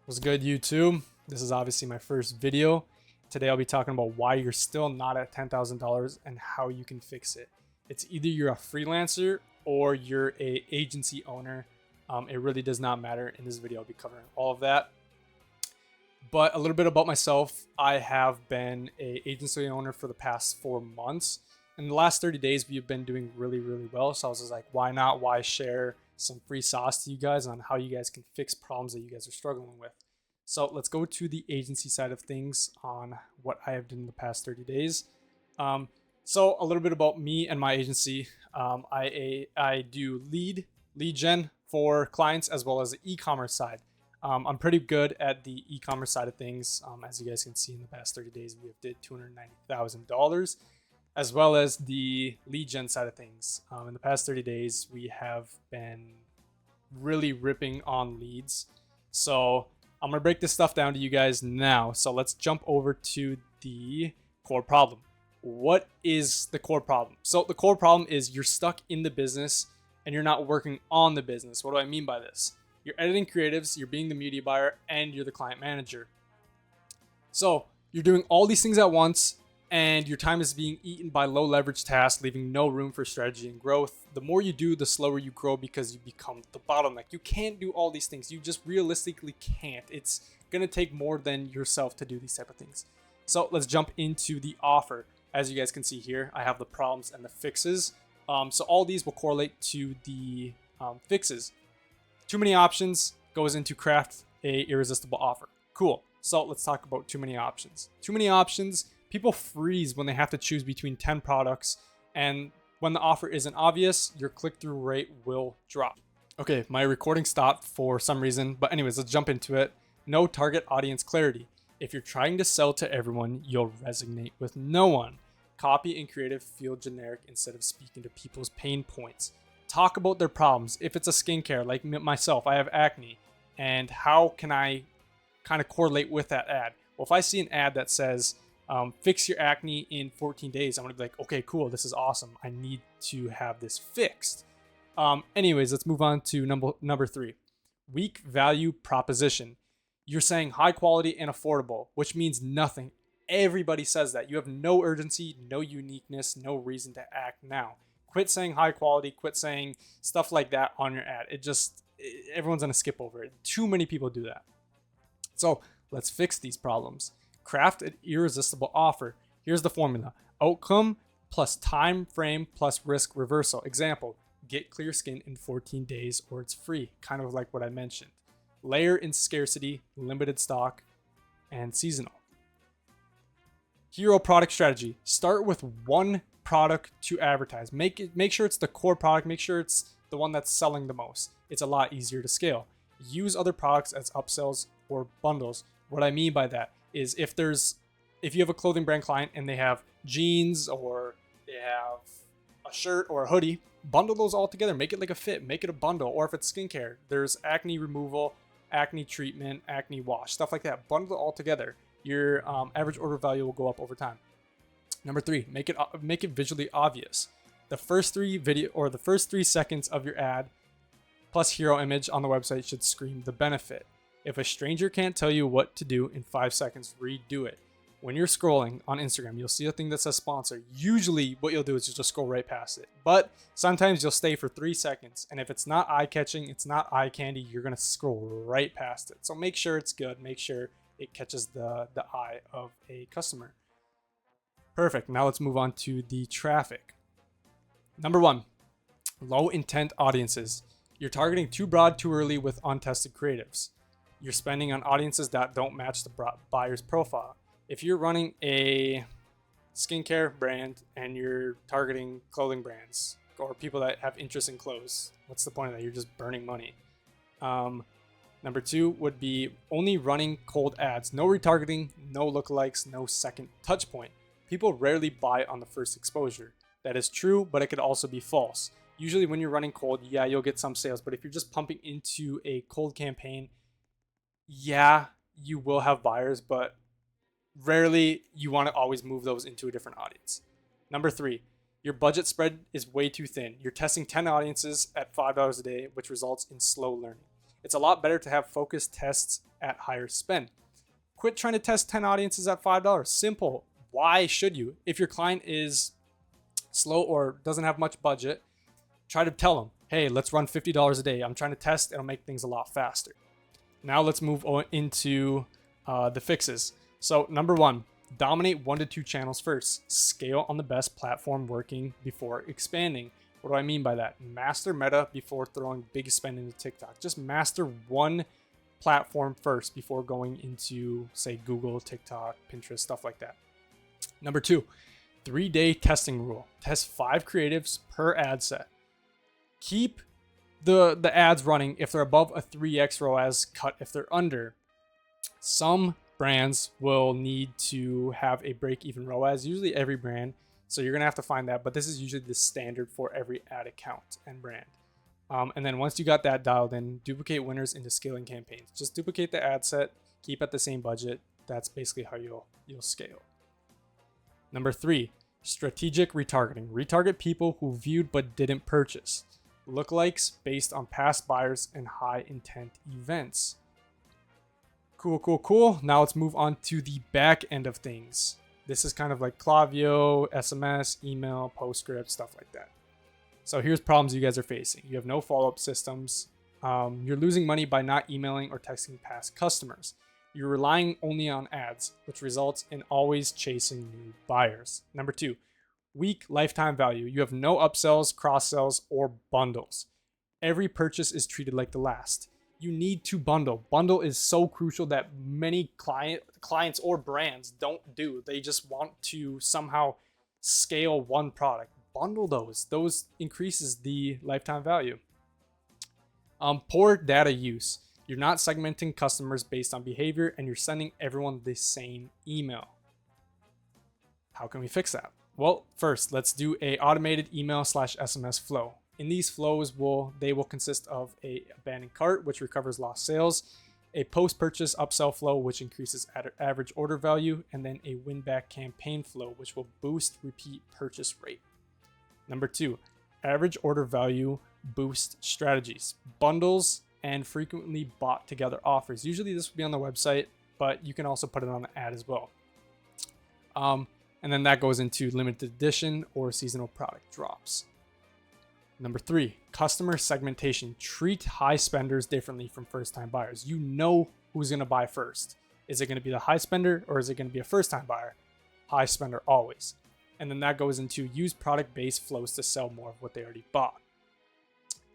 What's good, YouTube? This is obviously my first video. Today I'll be talking about why you're still not at $10,000 and how you can fix it. It's either you're a freelancer or you're a agency owner. It really does not matter. In this video I'll be covering all of that. But a little bit about myself. I have been an agency owner for the past 4 months. In the last 30 days, we've been doing really well. So I was just like, why not? Why share some free sauce to you guys on how you guys can fix problems that you guys are struggling with. So let's go to the agency side of things on what I have done in the past 30 days. So a little bit about me and my agency. I do lead gen for clients as well as the e-commerce side. I'm pretty good at the e-commerce side of things. As you guys can see, in the past 30 days, we have did $290,000, as well as the lead gen side of things. In the past 30 days, we have been really ripping on leads. So I'm gonna break this stuff down to you guys now. So let's jump over to the core problem. What is the core problem? So the core problem is you're stuck in the business and you're not working on the business. What do I mean by this? You're editing creatives, you're being the media buyer, and you're the client manager. So you're doing all these things at once, and your time is being eaten by low leverage tasks, leaving no room for strategy and growth. The more you do, the slower you grow because you become the bottleneck. You can't do all these things. You just realistically can't. It's going to take more than yourself to do these type of things. So let's jump into the offer. As you guys can see here, I have the problems and the fixes. So all these will correlate to the fixes. Too many options goes into craft a irresistible offer. Cool. So let's talk about too many options. Too many options. People freeze when they have to choose between 10 products, and when the offer isn't obvious, your click-through rate will drop. Okay, my recording stopped for some reason, but anyways, let's jump into it. No target audience clarity. If you're trying to sell to everyone, you'll resonate with no one. Copy and creative feel generic instead of speaking to people's pain points. Talk about their problems. If it's a skincare, like myself, I have acne, and how can I kind of correlate with that ad? Well, if I see an ad that says, fix your acne in 14 days, I'm gonna be like, okay, cool, this is awesome. I need to have this fixed. Anyways, let's move on to number 3. Weak value proposition. You're saying high quality and affordable, which means nothing. Everybody says that. You have no urgency, no uniqueness, no reason to act now. Quit saying high quality, quit saying stuff like that on your ad. Everyone's gonna skip over it. Too many people do that. So let's fix these problems. Craft an irresistible offer. Here's the formula. Outcome plus time frame plus risk reversal. Example, get clear skin in 14 days or it's free. Kind of like what I mentioned. Layer in scarcity, limited stock, and seasonal. Hero product strategy. Start with one product to advertise. Make sure it's the core product. Make sure it's the one that's selling the most. It's a lot easier to scale. Use other products as upsells or bundles. What I mean by that is if you have a clothing brand client and they have jeans or they have a shirt or a hoodie, bundle those all together. Make it like a fit. Make it a bundle. Or if it's skincare, there's acne removal, acne treatment, acne wash, stuff like that. Bundle it all together. Your average order value will go up over time. Number 3, make it visually obvious. The first 3 seconds of your ad plus hero image on the website should scream the benefit. If a stranger can't tell you what to do in 5 seconds, redo it. When you're scrolling on Instagram, you'll see a thing that says sponsor. Usually what you'll do is you'll just scroll right past it. But sometimes you'll stay for 3 seconds. And if it's not eye-catching, it's not eye candy, you're going to scroll right past it. So make sure it's good. Make sure it catches the eye of a customer. Perfect. Now let's move on to the traffic. Number 1, low intent audiences. You're targeting too broad too early with untested creatives. You're spending on audiences that don't match the buyer's profile. If you're running a skincare brand and you're targeting clothing brands or people that have interest in clothes, what's the point of that? You're just burning money. Number 2 would be only running cold ads. No retargeting, no lookalikes, no second touch point. People rarely buy on the first exposure. That is true, but it could also be false. Usually when you're running cold, yeah, you'll get some sales, but if you're just pumping into a cold campaign, yeah, you will have buyers, but rarely you want to always move those into a different audience. Number 3, your budget spread is way too thin. You're testing 10 audiences at $5 a day, which results in slow learning. It's a lot better to have focused tests at higher spend. Quit trying to test 10 audiences at $5. Simple. Why should you? If your client is slow or doesn't have much budget, try to tell them, hey, let's run $50 a day. I'm trying to test. It'll make things a lot faster. Now let's move on into the fixes. So number one, dominate 1 to 2 channels first. Scale on the best platform working before expanding. What do I mean by that? Master Meta before throwing big spend into TikTok. Just master one platform first before going into, say, Google, TikTok, Pinterest, stuff like that. Number 2, 3-day testing rule. Test 5 creatives per ad set. Keep the ads running if they're above a 3x ROAS, cut if they're under. Some brands will need to have a break-even ROAS, usually every brand. So you're going to have to find that, but this is usually the standard for every ad account and brand. And then once you got that dialed in, duplicate winners into scaling campaigns. Just duplicate the ad set, keep at the same budget. That's basically how you'll scale. Number 3, strategic retargeting. Retarget people who viewed but didn't purchase. Lookalikes based on past buyers and high intent events. Cool. Now let's move on to the back end of things. This is kind of like Klaviyo, SMS, email, PostScript, stuff like that. So here's problems you guys are facing. You have no follow-up systems. You're losing money by not emailing or texting past customers. You're relying only on ads, which results in always chasing new buyers. Number 2, weak lifetime value. You have no upsells, cross-sells, or bundles. Every purchase is treated like the last. You need to bundle. Bundle is so crucial that many clients or brands don't do. They just want to somehow scale one product. Bundle those. Those increases the lifetime value. Poor data use. You're not segmenting customers based on behavior, and you're sending everyone the same email. How can we fix that? Well, first, let's do a automated email / SMS flow. In these flows, they will consist of a abandoned cart, which recovers lost sales, a post-purchase upsell flow, which increases average order value, and then a win-back campaign flow, which will boost repeat purchase rate. Number 2, average order value boost strategies, bundles, and frequently bought together offers. Usually this will be on the website, but you can also put it on the ad as well. And then that goes into limited edition or seasonal product drops. Number 3, customer segmentation. Treat high spenders differently from first-time buyers. You know who's going to buy first. Is it going to be the high spender or is it going to be a first-time buyer? High spender always. And then that goes into use product-based flows to sell more of what they already bought.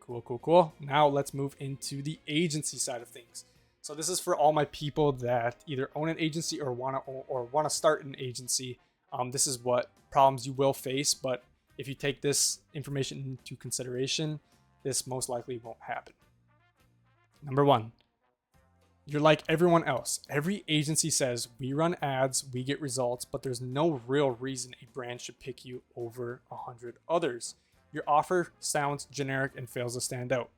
Cool. Now let's move into the agency side of things. So this is for all my people that either own an agency or want to start an agency. This is what problems you will face, but if you take this information into consideration, this most likely won't happen. Number 1, you're like everyone else. Every agency says we run ads, we get results, but there's no real reason a brand should pick you over 100 others. Your offer sounds generic and fails to stand out.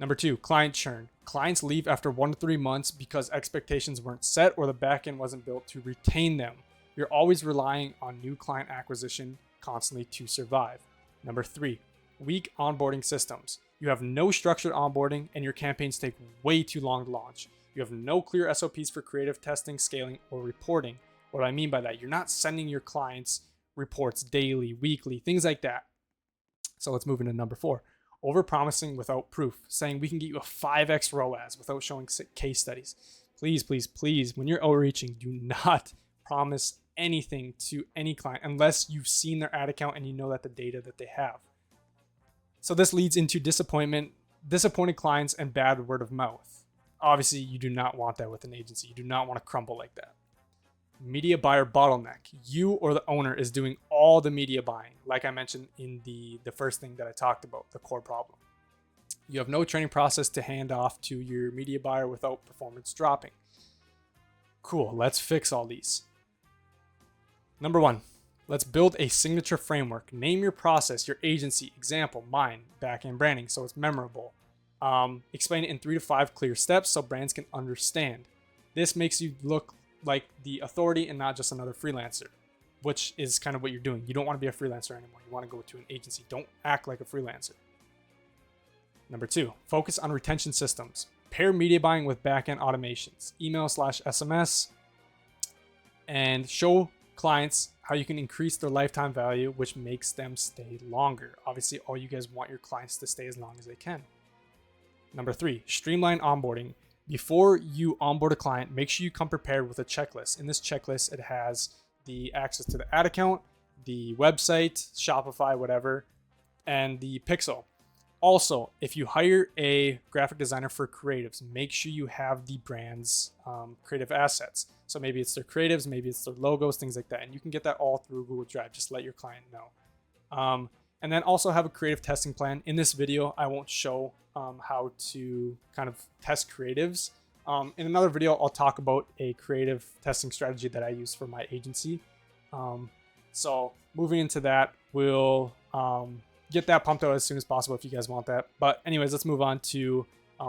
Number 2, client churn. Clients leave after 1 to 3 months because expectations weren't set or the backend wasn't built to retain them. You're always relying on new client acquisition constantly to survive. Number 3, weak onboarding systems. You have no structured onboarding and your campaigns take way too long to launch. You have no clear SOPs for creative testing, scaling, or reporting. What do I mean by that? You're not sending your clients reports daily, weekly, things like that. So let's move into number 4. Overpromising without proof, saying we can get you a 5x ROAS without showing case studies. Please, when you're outreaching, do not promise anything to any client unless you've seen their ad account and you know that the data that they have. So this leads into disappointed clients and bad word of mouth. Obviously, you do not want that with an agency. You do not want to crumble like that. Media buyer bottleneck. You or the owner is doing all the media buying, like I mentioned in the first thing that I talked about, the core problem. You have no training process to hand off to your media buyer without performance dropping. Cool, let's fix all these. Number 1, let's build a signature framework. Name your process, your agency, example, mine, backend branding, so it's memorable. Explain it in 3 to 5 clear steps so brands can understand. This makes you look like the authority and not just another freelancer, which is kind of what you're doing. You don't want to be a freelancer anymore. You want to go to an agency. Don't act like a freelancer. Number 2, focus on retention systems. Pair media buying with backend automations, email/SMS, and show clients how you can increase their lifetime value, which makes them stay longer. Obviously, all you guys want your clients to stay as long as they can. Number 3, streamline onboarding. Before you onboard a client, make sure you come prepared with a checklist. In this checklist, it has the access to the ad account, the website, Shopify, whatever, and the pixel. Also, if you hire a graphic designer for creatives, make sure you have the brand's creative assets. So maybe it's their creatives, maybe it's their logos, things like that. And you can get that all through Google Drive. Just let your client know. And then also have a creative testing plan. In this video, I won't show how to kind of test creatives. In another video, I'll talk about a creative testing strategy that I use for my agency. So moving into that, we'll get that pumped out as soon as possible if you guys want that. But anyways, let's move on to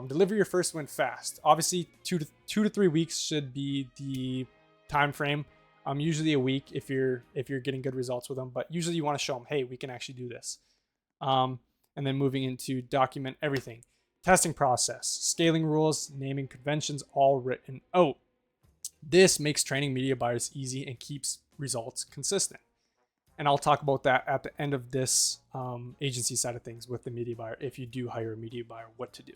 deliver your first win fast. Obviously, 2 to 3 weeks should be the time frame. Usually a week if you're getting good results with them, but usually you want to show them, hey, we can actually do this. And then moving into document everything. Testing process, scaling rules, naming conventions, all written out. This makes training media buyers easy and keeps results consistent. And I'll talk about that at the end of this agency side of things with the media buyer. If you do hire a media buyer, what to do.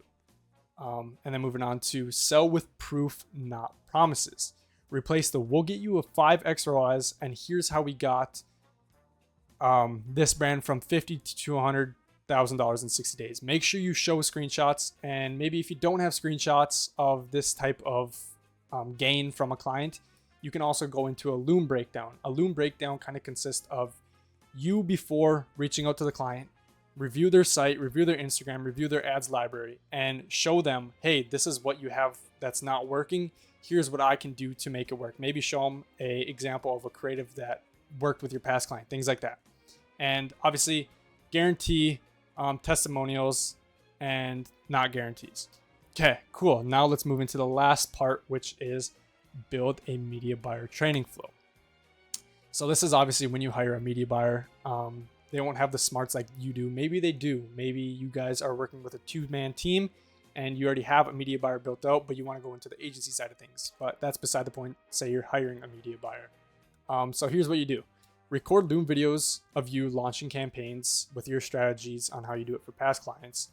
And then moving on to sell with proof, not promises. Replace the we'll get you a 5x ROAS, and here's how we got this brand from $50,000 to $200,000 in 60 days. Make sure you show screenshots, and maybe if you don't have screenshots of this type of gain from a client, you can also go into a Loom breakdown. A Loom breakdown kind of consists of you before reaching out to the client, review their site, review their Instagram, review their ads library, and show them, hey, this is what you have that's not working. Here's what I can do to make it work. Maybe show them an example of a creative that worked with your past client, things like that. And obviously, guarantee testimonials and not guarantees. Okay, cool. Now let's move into the last part, which is build a media buyer training flow. So this is obviously when you hire a media buyer. They won't have the smarts like you do. Maybe they do. Maybe you guys are working with a 2-man team and you already have a media buyer built out, but you want to go into the agency side of things. But that's beside the point. Say you're hiring a media buyer. So here's what you do. Record Loom videos of you launching campaigns with your strategies on how you do it for past clients.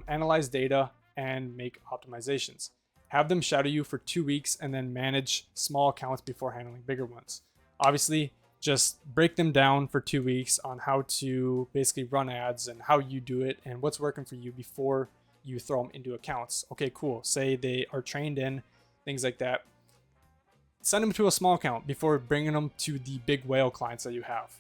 Analyze data and make optimizations. Have them shadow you for 2 weeks and then manage small accounts before handling bigger ones. Obviously, just break them down for 2 weeks on how to basically run ads and how you do it and what's working for you before you throw them into accounts. Okay, cool. Say they are trained in things like that. Send them to a small account before bringing them to the big whale clients that you have.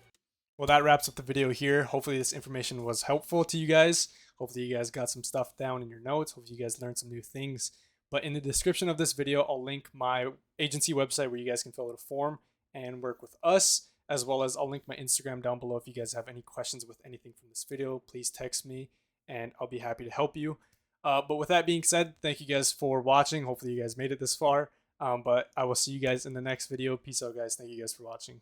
Well, that wraps up the video here. Hopefully this information was helpful to you guys. Hopefully you guys got some stuff down in your notes. Hopefully you guys learned some new things. But in the description of this video, I'll link my agency website where you guys can fill out a form and work with us, as well as I'll link my Instagram down below. If you guys have any questions with anything from this video, please text me and I'll be happy to help you. But with that being said, thank you guys for watching. Hopefully you guys made it this far. But I will see you guys in the next video. Peace out, guys. Thank you guys for watching.